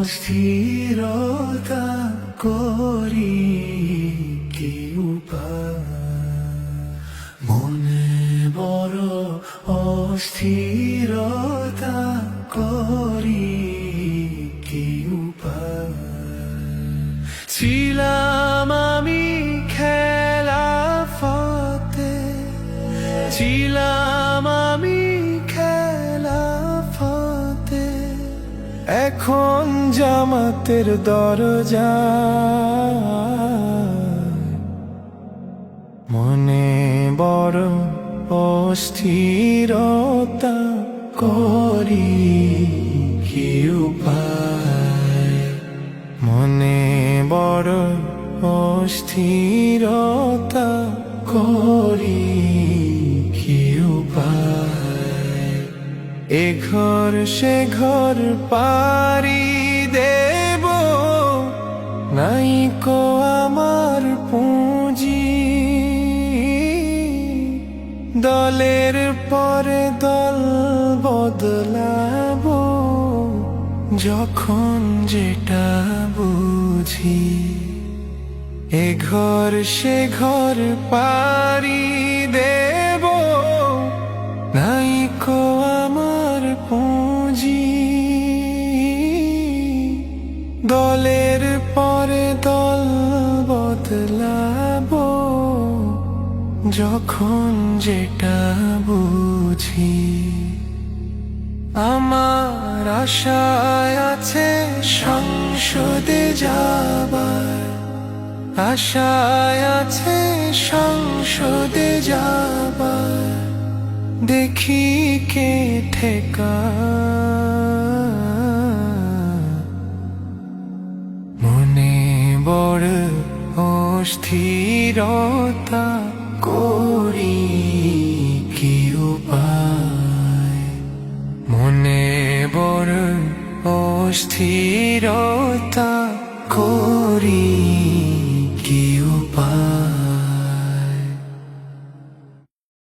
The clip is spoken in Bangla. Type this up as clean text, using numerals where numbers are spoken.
অস্থিরতা করি কি উপায়, মনে বড় অস্থিরতা করি কি উপায়। ছিলাম আমি খেলা ফতে, ছিলাম আমি খেলা ফতে, এখন জামাতের দরজা। মনে বড় অস্থিরতা করি কি উপায়, মনে বড় অস্থিরতা করি কি উপায়। এ ঘর সে ঘর পারি দেব, নাই কো আমার পুঁজি, দলের পরে দল বদলাবো যখন যেটা বুঝি। এ ঘর সে ঘর পারি দেব, নাই কো আমার পুঁজি, দলের পরে দল বদলাবো যখন যেটা বুঝি। আমার আশায় আছে সংসদে যাবার, আশায় আছে সংসদে যাবার, দেখি কে ঠেকা। মনে বড় অস্থিরতা করি কি উপায়, মনে বড় অস্থিরতা করি